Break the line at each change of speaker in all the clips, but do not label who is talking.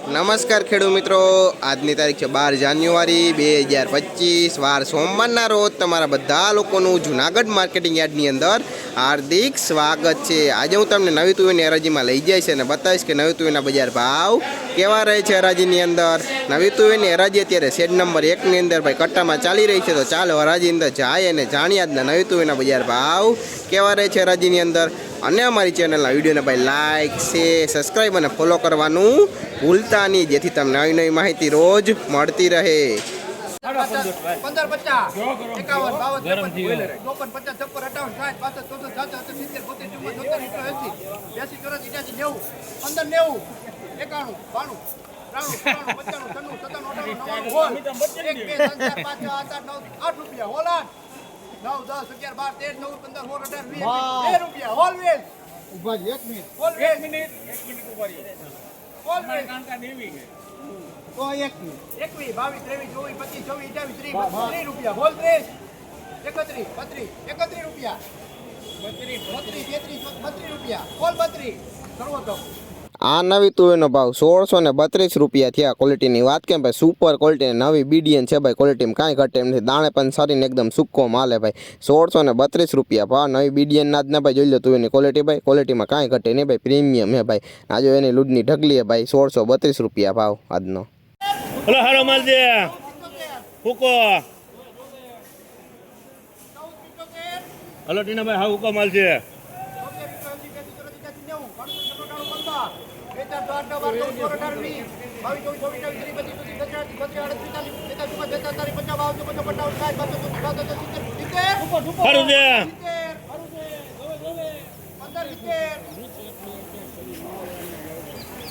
નમસ્કાર ખેડૂત મિત્રો, આજની તારીખ છે 12 જાન્યુઆરી 2025 વાર સોમવારના રોજ તમારા બધા લોકોનું જૂનાગઢ માર્કેટિંગ યાર્ડની અંદર હાર્દિક સ્વાગત છે। આજે હું તમને નવી તુવેરની હરાજીમાં લઈ જઈશ અને બતાવીશ કે નવી તુવેરના બજાર ભાવ કેવા રહે છે હરાજીની અંદર। નવી તુવેરની હરાજી અત્યારે શેડ નંબર 1ની અંદર ભાઈ કટ્ટામાં ચાલી રહી છે, તો ચાલો હરાજી અંદર જાય અને જાણીએ આજના નવી તુવેરના બજાર ભાવ કેવા રહે છે હરાજીની અંદર। અને અમારી ચેનલના વિડીયોને ભાઈ લાઇક શેર સબસ્ક્રાઈબ અને ફોલો કરવાનું ભૂલતા નહીં, જેથી તમને નવી નવી માહિતી રોજ મળતી રહે।
15, 50, 51, 52, 53, 54,
આ નવી તુવેરનો ભાવ 1632 રૂપિયા થયા। ક્વોલિટીની વાત કેમ ભાઈ, સુપર ક્વોલિટી નવી બીડીએન છે ભાઈ, ક્વોલિટીમાં કાંઈ ઘટે એમ નથી, દાણે પણ સારીને એકદમ સૂકો માલે ભાઈ। 1632 રૂપિયા ભાવ નવી બીડીએન ના જ ને ભાઈ, જોઈ લો તુવેરની ક્વોલિટી ભાઈ, ક્વોલિટીમાં કાંઈ ઘટે નહીં ભાઈ, પ્રીમિયમ હે ભાઈ। આ જો એની લૂડની ઢગલી હે ભાઈ, 1632 રૂપિયા ભાવ આજનો।
હલો હારો માલ છે હુકો હલો ટીનાભાઈ, હા હુકો માલ છે। સારું છે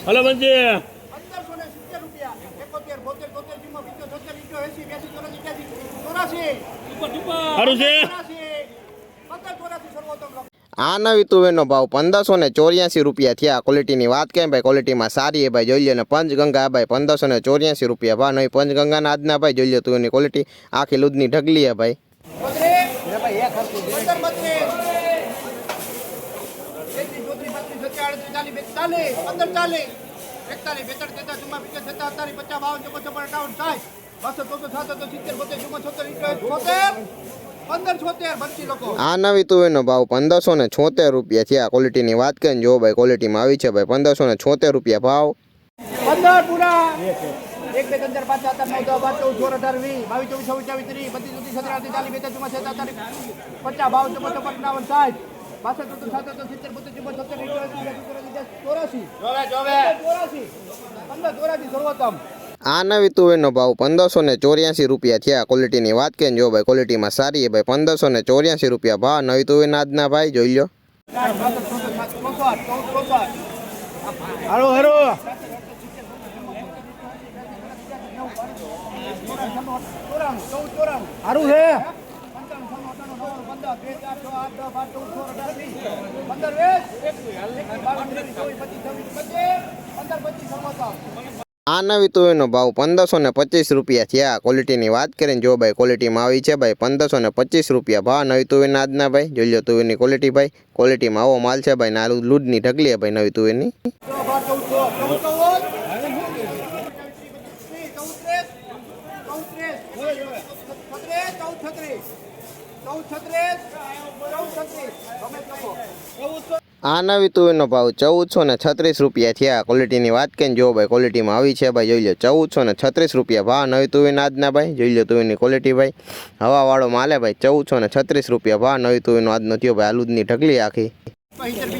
હલો બનશે સારું છે।
આ નવી તુવેરનો ભાવ 1584 રૂપિયા થયા। ક્વોલિટીની વાત કેમ ભાઈ, ક્વોલિટીમાં સારી હે ભાઈ, જોઈ લો ને પંચગંગા ભાઈ 1584 રૂપિયા ભાવ નવી પંચગંગાના આજના ભાઈ, જોઈ લો તુવેરની ક્વોલિટી આખી લૂદની ઢગલી હે ભાઈ। આ નવી તુવેરનો ભાવ 1576 રૂપિયા થયા। ક્વોલિટીની વાત કરીને જો ભાઈ, ક્વોલિટીમાં આવી છે ભાઈ 1576 રૂપિયા ભાવ।
15 પૂરા 1 2 3 4 5 7 8 9 10 12 13 24 25 30
આ નવી તુવેરનો ભાવ 1584 રૂપિયા થયા। ક્વોલિટીની વાત કરીને જો ભાઈ, ક્વોલિટીમાં સારી હે ભાઈ, 1584 રૂપિયા ભાવ નવી તુવેરના આજના ભાઈ, જોઈ લો।
હારો હારો
સારું છે।
આ નવી તુવેરનો ભાવ 1525 રૂપિયા થયા। ક્વોલિટીની વાત કરીને જો ભાઈ, ક્વોલિટીમાં આવી છે ભાઈ 1525 રૂપિયા ભાવ નવી તુવેરના આજના ભાઈ, જોઈ લો તુવેરની ક્વોલિટી ભાઈ, ક્વોલિટીમાં આવો માલ છે ભાઈ, ના લૂડની ઢગલી છે ભાઈ નવી તુવેરની। આ નવી તુવેરનો ભાવ 1436 રૂપિયા થયા। ક્વોલિટીની વાત કરીને જો ભાઈ, ક્વોલિટીમાં આવી છે ભાઈ, જોઈ લો 1436 રૂપિયા ભાવ નવી તુવેરના આજના ભાઈ, જોઈ લો તુવેરની ક્વોલિટી ભાઈ, હવાવાળો માલે ભાઈ, 1436 રૂપિયા ભાવ નવી તુવેરનો આજનો થયો ભાઈ, આલુદની ઢગલી આખી।
15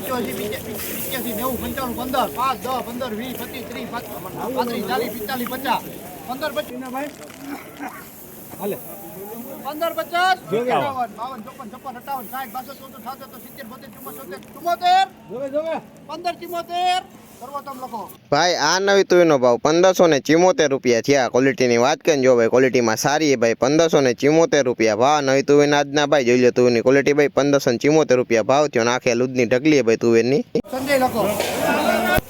ભાઈ આ નવી તુવેરનો ભાવ 1574 રૂપિયા થયા। ક્વોલિટીની વાત કરીને જો ભાઈ, ક્વોલિટીમાં સારી હે ભાઈ, 1574 રૂપિયા ભાવ નવી તુવેરના આજના ભાઈ, જોઈ લો તુવેરની ક્વોલિટી ભાઈ, 1574 રૂપિયા ભાવ થયો, નાખે લૂદની ઢગલી હે ભાઈ તુવેરની।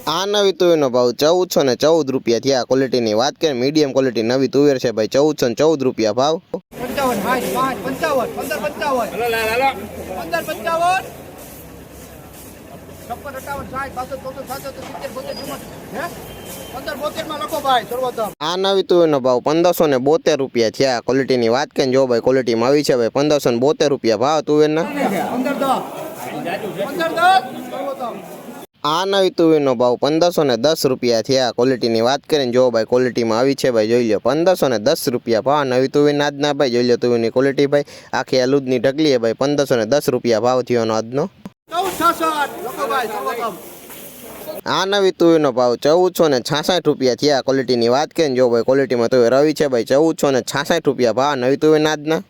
આ નવી તુવેરનો ભાવ 1414 રૂપિયા થયા। ક્વોલિટીની વાત કરીએ મીડિયમ ક્વોલિટી નવી તુવેર છે ભાઈ, 1414 રૂપિયા ભાવ।
55 58 60 62 63 64 65 70 72 73 75 75 75 75 1572 માં લખો ભાઈ સર્વોત્તમ.
આ નવી તુવેરનો ભાવ 1572 રૂપિયા થયા. ક્વોલિટીની વાત કરીને જો ભાઈ ક્વોલિટીમાં આવી છે ભાઈ 1572 રૂપિયા ભાવ તુવેરના.
1510 સર્વોત્તમ.
આ નવી તુવેરનો ભાવ 1510 રૂપિયા થયા. ક્વોલિટીની વાત કરીને જો ભાઈ ક્વોલિટીમાં આવી છે ભાઈ જોઈ લો 1510 રૂપિયા ભાવ નવી તુવેરના આજના ભાઈ જોઈ લો તુવેરની ક્વોલિટી ભાઈ આખી અલુદની ઢગલી ભાઈ 1510 રૂપિયા ભાવ થયોનો આજનો.
1466 લખો ભાઈ સર્વોત્તમ.
આ નવી તુવેરનો ભાવ 1466 રૂપિયા થયા. ક્વોલિટીની વાત કરીને જો ભાઈ ક્વોલિટીમાં તુવેર આવી છે ભાઈ 1466 રૂપિયા ભાવ નવી તુવેરના આજના.